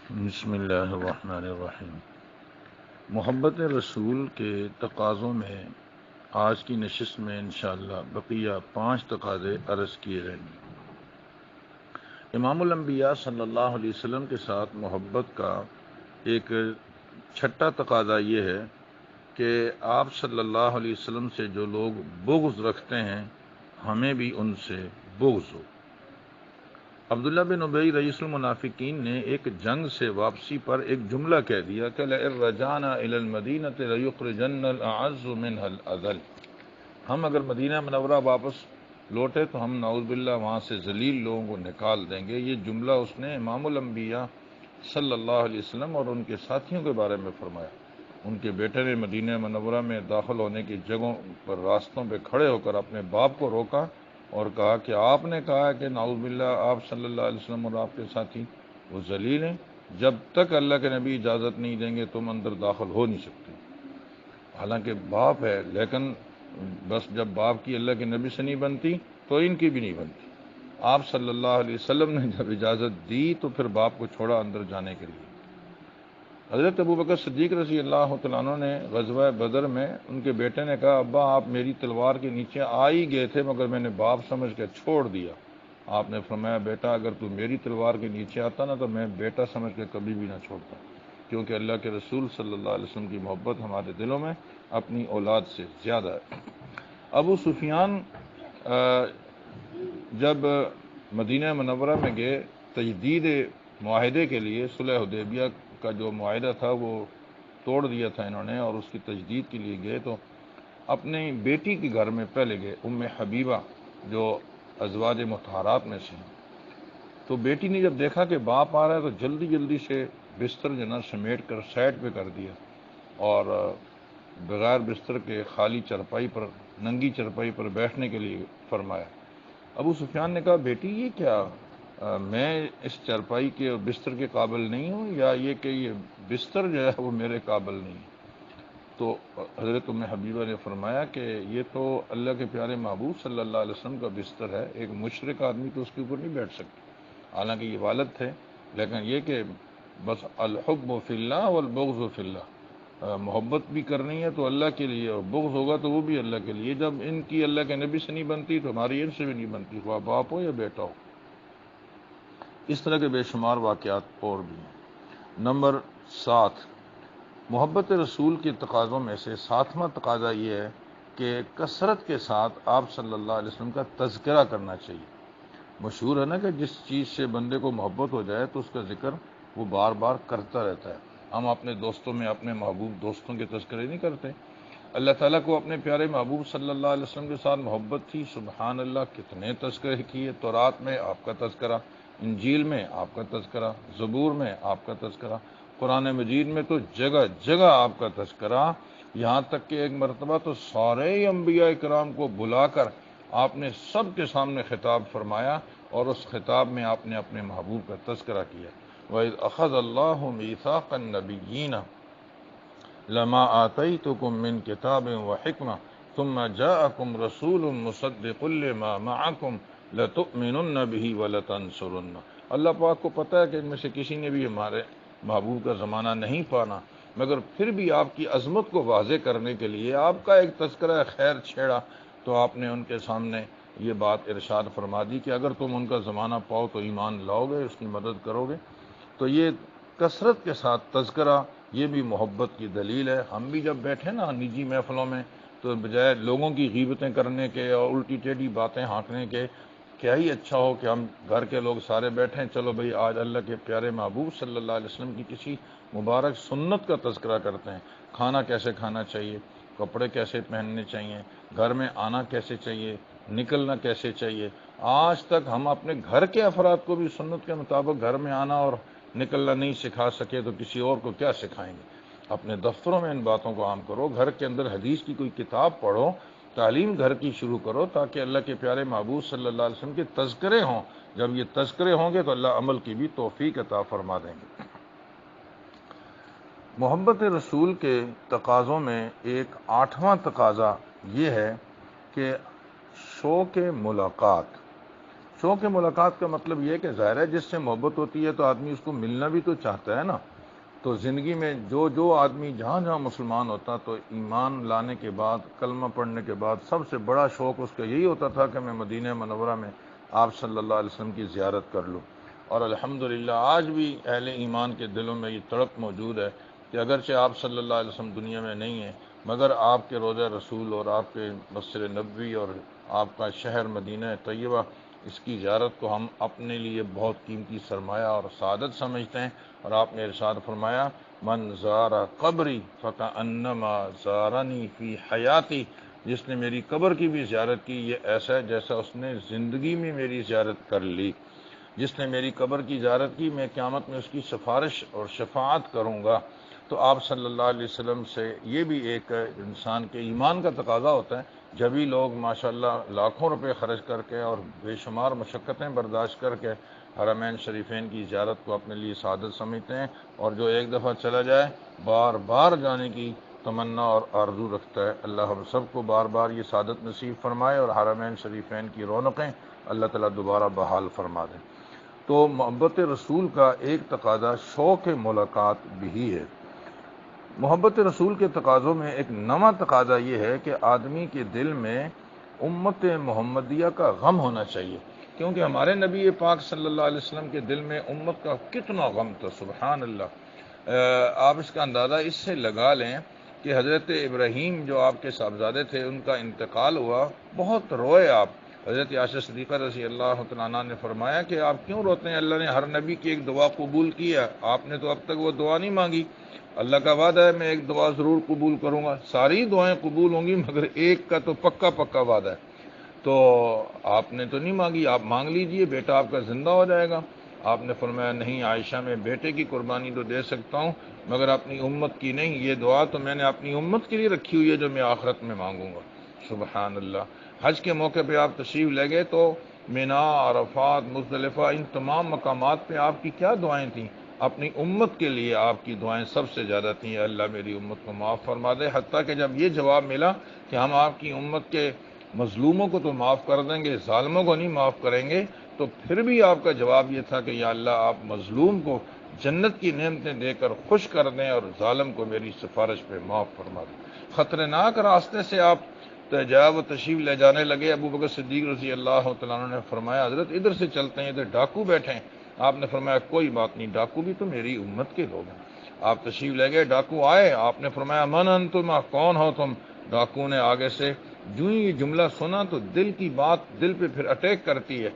بسم اللہ الرحمن الرحیم۔ محبت رسول کے تقاضوں میں آج کی نشست میں انشاءاللہ بقیہ 5 تقاضے عرض کیے جائیں گے۔ امام الانبیاء صلی اللہ علیہ وسلم کے ساتھ محبت کا ایک چھٹا تقاضا یہ ہے کہ آپ صلی اللہ علیہ وسلم سے جو لوگ بغض رکھتے ہیں ہمیں بھی ان سے بغض ہو۔ عبداللہ بن ابی رئیس المنافقین نے ایک جنگ سے واپسی پر ایک جملہ کہہ دیا کہ لئن رجعنا الی المدینہ لیخرجن الاعز منها الاذل۔ ہم اگر مدینہ منورہ واپس لوٹے تو ہم نعوذ باللہ وہاں سے ذلیل لوگوں کو نکال دیں گے۔ یہ جملہ اس نے امام الانبیاء صلی اللہ علیہ وسلم اور ان کے ساتھیوں کے بارے میں فرمایا۔ ان کے بیٹے نے مدینہ منورہ میں داخل ہونے کی جگہوں پر راستوں پہ کھڑے ہو کر اپنے باپ کو روکا اور کہا کہ آپ نے کہا کہ نعوذ باللہ آپ صلی اللہ علیہ وسلم اور آپ کے ساتھی وہ ذلیل ہیں، جب تک اللہ کے نبی اجازت نہیں دیں گے تم اندر داخل ہو نہیں سکتے۔ حالانکہ باپ ہے، لیکن بس جب باپ کی اللہ کے نبی سے نہیں بنتی تو ان کی بھی نہیں بنتی۔ آپ صلی اللہ علیہ وسلم نے جب اجازت دی تو پھر باپ کو چھوڑا اندر جانے کے لیے۔ حضرت ابوبکر صدیق رضی اللہ تعالیٰ عنہ نے غزوہ بدر میں ان کے بیٹے نے کہا ابا آپ میری تلوار کے نیچے آ ہی گئے تھے مگر میں نے باپ سمجھ کے چھوڑ دیا۔ آپ نے فرمایا بیٹا اگر تو میری تلوار کے نیچے آتا نا تو میں بیٹا سمجھ کے کبھی بھی نہ چھوڑتا، کیونکہ اللہ کے رسول صلی اللہ علیہ وسلم کی محبت ہمارے دلوں میں اپنی اولاد سے زیادہ ہے۔ ابو سفیان جب مدینہ منورہ میں گئے تجدید معاہدے کے لیے، صلح حدیبیہ کا جو معاہدہ تھا وہ توڑ دیا تھا انہوں نے اور اس کی تجدید کے لیے گئے تو اپنی بیٹی کے گھر میں پہلے گئے، ام حبیبہ جو ازواج مطہرات میں سے ہیں۔ تو بیٹی نے جب دیکھا کہ باپ آ رہا ہے تو جلدی جلدی سے بستر جو نا سمیٹ کر سائڈ پہ کر دیا اور بغیر بستر کے خالی چرپائی پر، ننگی چرپائی پر بیٹھنے کے لیے فرمایا۔ ابو سفیان نے کہا بیٹی یہ کیا، میں اس چرپائی کے اور بستر کے قابل نہیں ہوں یا یہ کہ یہ بستر جو ہے وہ میرے قابل نہیں ہے؟ تو حضرت ام حبیبہ نے فرمایا کہ یہ تو اللہ کے پیارے محبوب صلی اللہ علیہ وسلم کا بستر ہے، ایک مشرک آدمی تو اس کے اوپر نہیں بیٹھ سکتا۔ حالانکہ یہ والد تھے، لیکن یہ کہ بس الحب فی اللہ والبغض فی اللہ، محبت بھی کرنی ہے تو اللہ کے لیے اور بغض ہوگا تو وہ بھی اللہ کے لیے۔ جب ان کی اللہ کے نبی سے نہیں بنتی تو ہماری ان سے بھی نہیں بنتی، خواہ باپ ہو یا بیٹا ہو۔ اس طرح کے بے شمار واقعات اور بھی ہیں۔ نمبر 7، محبت رسول کے تقاضوں میں سے 7واں تقاضا یہ ہے کہ کثرت کے ساتھ آپ صلی اللہ علیہ وسلم کا تذکرہ کرنا چاہیے۔ مشہور ہے نا کہ جس چیز سے بندے کو محبت ہو جائے تو اس کا ذکر وہ بار بار کرتا رہتا ہے۔ ہم اپنے دوستوں میں اپنے محبوب دوستوں کے تذکرے نہیں کرتے۔ اللہ تعالیٰ کو اپنے پیارے محبوب صلی اللہ علیہ وسلم کے ساتھ محبت تھی، سبحان اللہ کتنے تذکرے کیے۔ تورات میں آپ کا تذکرہ، انجیل میں آپ کا تذکرہ، زبور میں آپ کا تذکرہ، قرآن مجید میں تو جگہ جگہ آپ کا تذکرہ، یہاں تک کہ ایک مرتبہ تو سارے انبیاء کرام کو بلا کر آپ نے سب کے سامنے خطاب فرمایا اور اس خطاب میں آپ نے اپنے محبوب کا تذکرہ کیا۔ وَإِذْ أَخَذَ اللَّهُ مِيثَاقَ النَّبِيِّينَ لَمَا آتَيْتُكُم مِّن كِتَابٍ وَحِكْمَةٍ ثُمَّ جَاءَكُمْ رَسُولٌ مُّصَدِّقٌ لِّمَا مَعَكُمْ لَتُؤْمِنُنَّ بِهِ وَلَتَنصُرُنَّ۔ اللہ پاک کو پتہ ہے کہ ان میں سے کسی نے بھی ہمارے محبوب کا زمانہ نہیں پانا، مگر پھر بھی آپ کی عظمت کو واضح کرنے کے لیے آپ کا ایک تذکرہ خیر چھیڑا تو آپ نے ان کے سامنے یہ بات ارشاد فرما دی کہ اگر تم ان کا زمانہ پاؤ تو ایمان لاؤ گے، اس کی مدد کرو گے۔ تو یہ کثرت کے ساتھ تذکرہ یہ بھی محبت کی دلیل ہے۔ ہم بھی جب بیٹھے نا نجی محفلوں میں تو بجائے لوگوں کی غیبتیں کرنے کے اور الٹی ٹیڑھی باتیں ہانکنے کے، کیا ہی اچھا ہو کہ ہم گھر کے لوگ سارے بیٹھیں، چلو بھئی آج اللہ کے پیارے محبوب صلی اللہ علیہ وسلم کی کسی مبارک سنت کا تذکرہ کرتے ہیں۔ کھانا کیسے کھانا چاہیے، کپڑے کیسے پہننے چاہیے، گھر میں آنا کیسے چاہیے، نکلنا کیسے چاہیے۔ آج تک ہم اپنے گھر کے افراد کو بھی سنت کے مطابق گھر میں آنا اور نکلنا نہیں سکھا سکے تو کسی اور کو کیا سکھائیں گے۔ اپنے دفتروں میں ان باتوں کو عام کرو، گھر کے اندر حدیث کی کوئی کتاب پڑھو، تعلیم گھر کی شروع کرو تاکہ اللہ کے پیارے محبوب صلی اللہ علیہ وسلم کے تذکرے ہوں۔ جب یہ تذکرے ہوں گے تو اللہ عمل کی بھی توفیق عطا فرما دیں گے۔ محبت رسول کے تقاضوں میں ایک 8واں تقاضا یہ ہے کہ شوق ملاقات۔ شوق ملاقات کا مطلب یہ ہے کہ ظاہر ہے جس سے محبت ہوتی ہے تو آدمی اس کو ملنا بھی تو چاہتا ہے نا. تو زندگی میں جو آدمی جہاں جہاں مسلمان ہوتا تو ایمان لانے کے بعد کلمہ پڑھنے کے بعد سب سے بڑا شوق اس کا یہی ہوتا تھا کہ میں مدینہ منورہ میں آپ صلی اللہ علیہ وسلم کی زیارت کر لوں. اور الحمدللہ آج بھی اہل ایمان کے دلوں میں یہ تڑپ موجود ہے کہ اگرچہ آپ صلی اللہ علیہ وسلم دنیا میں نہیں ہیں مگر آپ کے روضہ رسول اور آپ کے مسجد نبوی اور آپ کا شہر مدینہ طیبہ اس کی زیارت کو ہم اپنے لیے بہت قیمتی سرمایہ اور سعادت سمجھتے ہیں. اور آپ نے ارشاد فرمایا من زار قبری فکأنما زارنی فی حیاتی، جس نے میری قبر کی بھی زیارت کی یہ ایسا ہے جیسا اس نے زندگی میں میری زیارت کر لی. جس نے میری قبر کی زیارت کی میں قیامت میں اس کی سفارش اور شفاعت کروں گا. تو آپ صلی اللہ علیہ وسلم سے یہ بھی ایک انسان کے ایمان کا تقاضا ہوتا ہے. جبھی لوگ ماشاءاللہ لاکھوں روپے خرچ کر کے اور بے شمار مشقتیں برداشت کر کے حرمین شریفین کی زیارت کو اپنے لیے سعادت سمجھتے ہیں، اور جو ایک دفعہ چلا جائے بار بار جانے کی تمنا اور آرزو رکھتا ہے. اللہ ہم سب کو بار بار یہ سعادت نصیب فرمائے اور حرمین شریفین کی رونقیں اللہ تعالیٰ دوبارہ بحال فرما دیں. تو محبت رسول کا ایک تقاضا شوق ملاقات بھی ہے. محبت رسول کے تقاضوں میں ایک نواں تقاضا یہ ہے کہ آدمی کے دل میں امت محمدیہ کا غم ہونا چاہیے، کیونکہ ہمارے نبی پاک صلی اللہ علیہ وسلم کے دل میں امت کا کتنا غم تھا. سبحان اللہ. آپ اس کا اندازہ اس سے لگا لیں کہ حضرت ابراہیم جو آپ کے صاحبزادے تھے ان کا انتقال ہوا، بہت روئے آپ. حضرت عائشہ صدیقہ رضی اللہ تعالیٰ عنہ نے فرمایا کہ آپ کیوں روتے ہیں؟ اللہ نے ہر نبی کی ایک دعا قبول کی ہے، آپ نے تو اب تک وہ دعا نہیں مانگی. اللہ کا وعدہ ہے میں ایک دعا ضرور قبول کروں گا، ساری دعائیں قبول ہوں گی مگر ایک کا تو پکا وعدہ ہے. تو آپ نے تو نہیں مانگی، آپ مانگ لیجئے، بیٹا آپ کا زندہ ہو جائے گا. آپ نے فرمایا نہیں عائشہ، میں بیٹے کی قربانی تو دے سکتا ہوں مگر اپنی امت کی نہیں. یہ دعا تو میں نے اپنی امت کے لیے رکھی ہوئی ہے جو میں آخرت میں مانگوں گا. سبحان اللہ. حج کے موقع پہ آپ تشریف لے گئے تو مینا، عرفات، مزدلفہ، ان تمام مقامات پہ آپ کی کیا دعائیں تھیں؟ اپنی امت کے لیے آپ کی دعائیں سب سے زیادہ تھیں، اللہ میری امت کو معاف فرما دے. حتیٰ کہ جب یہ جواب ملا کہ ہم آپ کی امت کے مظلوموں کو تو معاف کر دیں گے، ظالموں کو نہیں معاف کریں گے، تو پھر بھی آپ کا جواب یہ تھا کہ یا اللہ آپ مظلوم کو جنت کی نعمتیں دے کر خوش کر دیں اور ظالم کو میری سفارش پہ معاف فرما دیں. خطرناک راستے سے آپ جب تشریف لے جانے لگے، ابو بکر صدیق رضی اللہ تعالیٰ عنہ نے فرمایا حضرت ادھر سے چلتے ہیں، ادھر ڈاکو بیٹھے ہیں. آپ نے فرمایا کوئی بات نہیں، ڈاکو بھی تو میری امت کے لوگ ہیں. آپ تشریف لے گئے، ڈاکو آئے، آپ نے فرمایا من انتم، کون ہو تم؟ ڈاکو نے آگے سے جو یہ جملہ سنا تو دل کی بات دل پہ پھر اٹیک کرتی ہے.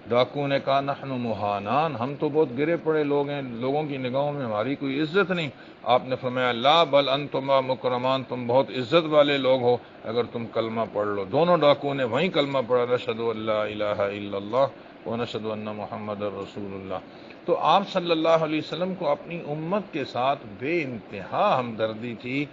ڈاکو نے کہا نحن مہانان، ہم تو بہت گرے پڑے لوگ ہیں، لوگوں کی نگاہوں میں ہماری کوئی عزت نہیں. آپ نے فرمایا لا بل انتما مکرمان، تم بہت عزت والے لوگ ہو اگر تم کلمہ پڑھ لو. دونوں ڈاکو نے وہیں کلمہ پڑھا، نشہد ان لا الہ الا اللہ ونشہد ان محمد رسول اللہ. تو آپ صلی اللہ علیہ وسلم کو اپنی امت کے ساتھ بے انتہا ہمدردی تھی،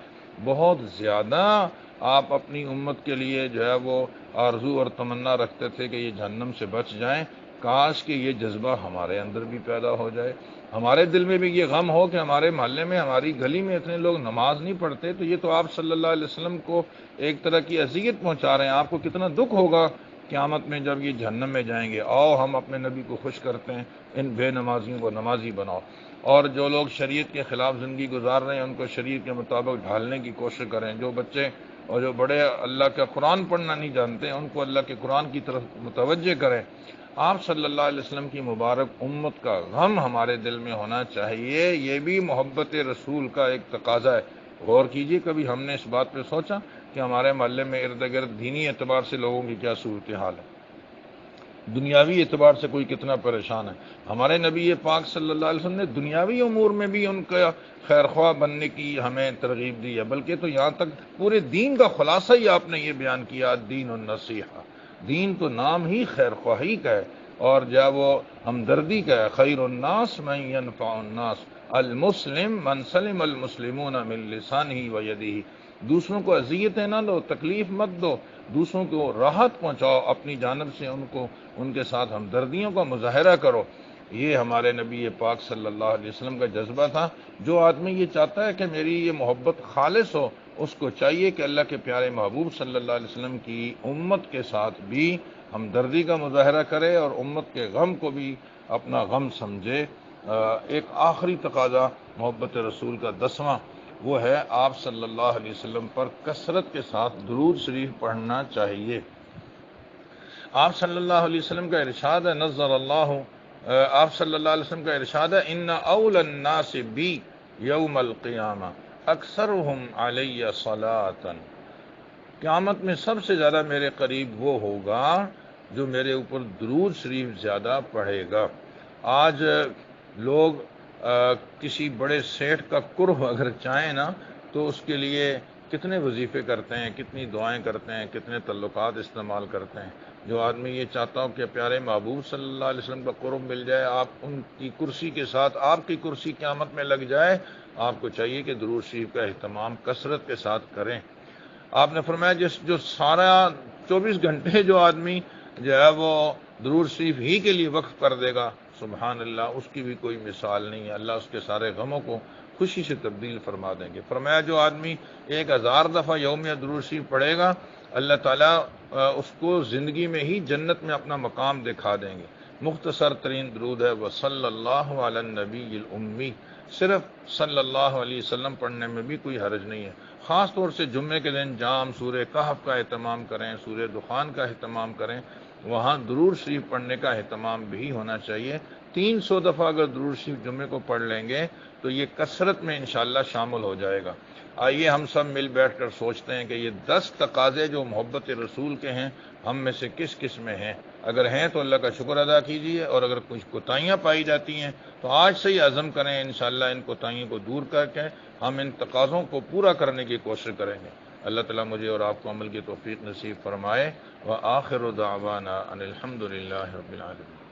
بہت زیادہ آپ اپنی امت کے لیے جو ہے وہ آرزو اور تمنا رکھتے تھے کہ یہ جہنم سے بچ جائیں. کاش کہ یہ جذبہ ہمارے اندر بھی پیدا ہو جائے، ہمارے دل میں بھی یہ غم ہو کہ ہمارے محلے میں، ہماری گلی میں اتنے لوگ نماز نہیں پڑھتے. تو یہ تو آپ صلی اللہ علیہ وسلم کو ایک طرح کی اذیت پہنچا رہے ہیں. آپ کو کتنا دکھ ہوگا قیامت میں جب یہ جہنم میں جائیں گے. آؤ ہم اپنے نبی کو خوش کرتے ہیں، ان بے نمازیوں کو نمازی بناؤ، اور جو لوگ شریعت کے خلاف زندگی گزار رہے ہیں ان کو شریعت کے مطابق ڈھالنے کی کوشش کریں. جو بچے اور جو بڑے اللہ کا قرآن پڑھنا نہیں جانتے ان کو اللہ کے قرآن کی طرف متوجہ کریں. آپ صلی اللہ علیہ وسلم کی مبارک امت کا غم ہمارے دل میں ہونا چاہیے، یہ بھی محبت رسول کا ایک تقاضا ہے. غور کیجئے کبھی ہم نے اس بات پہ سوچا کہ ہمارے محلے میں ارد گرد دینی اعتبار سے لوگوں کی کیا صورتحال ہے، دنیاوی اعتبار سے کوئی کتنا پریشان ہے. ہمارے نبی پاک صلی اللہ علیہ وسلم نے دنیاوی امور میں بھی ان کا خیر خواہ بننے کی ہمیں ترغیب دی ہے، بلکہ تو یہاں تک پورے دین کا خلاصہ ہی آپ نے یہ بیان کیا دین النصیحہ. دین تو نام ہی خیر خواہی کا ہے اور جب وہ ہمدردی کا ہے. خیر الناس من ینفع الناس، المسلم من سلم المسلمون من لسانہ و یدہ. دوسروں کو اذیتیں نہ دو، تکلیف مت دو، دوسروں کو راحت پہنچاؤ، اپنی جانب سے ان کو ان کے ساتھ ہمدردیوں کا مظاہرہ کرو. یہ ہمارے نبی پاک صلی اللہ علیہ وسلم کا جذبہ تھا. جو آدمی یہ چاہتا ہے کہ میری یہ محبت خالص ہو، اس کو چاہیے کہ اللہ کے پیارے محبوب صلی اللہ علیہ وسلم کی امت کے ساتھ بھی ہمدردی کا مظاہرہ کرے اور امت کے غم کو بھی اپنا غم سمجھے۔ ایک آخری تقاضا محبت رسول کا 10واں، وہ ہے آپ صلی اللہ علیہ وسلم پر کثرت کے ساتھ درود شریف پڑھنا چاہیے۔ آپ صلی اللہ علیہ وسلم کا ارشاد ہے، نظر اللہ، آپ صلی اللہ علیہ وسلم کا ارشاد ہے، ان اول الناس بی یوم القیامہ اکثرہم علی صلاۃ، قیامت میں سب سے زیادہ میرے قریب وہ ہوگا جو میرے اوپر درود شریف زیادہ پڑھے گا۔ آج لوگ کسی بڑے سیٹھ کا قرب اگر چاہیں نا تو اس کے لیے کتنے وظیفے کرتے ہیں، کتنی دعائیں کرتے ہیں، کتنے تعلقات استعمال کرتے ہیں۔ جو آدمی یہ چاہتا ہو کہ پیارے محبوب صلی اللہ علیہ وسلم کا قرب مل جائے، آپ ان کی کرسی کے ساتھ آپ کی کرسی قیامت میں لگ جائے، آپ کو چاہیے کہ درود شریف کا اہتمام کثرت کے ساتھ کریں۔ آپ نے فرمایا جو سارا 24 گھنٹے جو آدمی جو ہے وہ درود شریف ہی کے لیے وقف کر دے گا، سبحان اللہ، اس کی بھی کوئی مثال نہیں ہے، اللہ اس کے سارے غموں کو خوشی سے تبدیل فرما دیں گے۔ فرمایا جو آدمی 1000 دفعہ یومیہ درود شریف پڑھے گا، اللہ تعالیٰ اس کو زندگی میں ہی جنت میں اپنا مقام دکھا دیں گے۔ مختصر ترین درود ہے وصلی اللہ علی النبی الامی، صرف صلی اللہ علیہ وسلم پڑھنے میں بھی کوئی حرج نہیں ہے۔ خاص طور سے جمعے کے دن جام سورہ کہف کا اہتمام کریں، سورہ دخان کا اہتمام کریں، وہاں درود شریف پڑھنے کا اہتمام بھی ہونا چاہیے۔ 300 دفعہ اگر درود شریف جمعے کو پڑھ لیں گے تو یہ کثرت میں انشاءاللہ شامل ہو جائے گا۔ آئیے ہم سب مل بیٹھ کر سوچتے ہیں کہ یہ 10 تقاضے جو محبت رسول کے ہیں، ہم میں سے کس کس میں ہیں۔ اگر ہیں تو اللہ کا شکر ادا کیجیے، اور اگر کچھ کوتاہیاں پائی جاتی ہیں تو آج سے ہی عزم کریں، انشاءاللہ ان کوتاہیوں کو دور کر کے ہم ان تقاضوں کو پورا کرنے کی کوشش کریں گے۔ اللہ تعالیٰ مجھے اور آپ کو عمل کی توفیق نصیب فرمائے۔ وآخر دعوانا ان الحمد للہ رب العالمین۔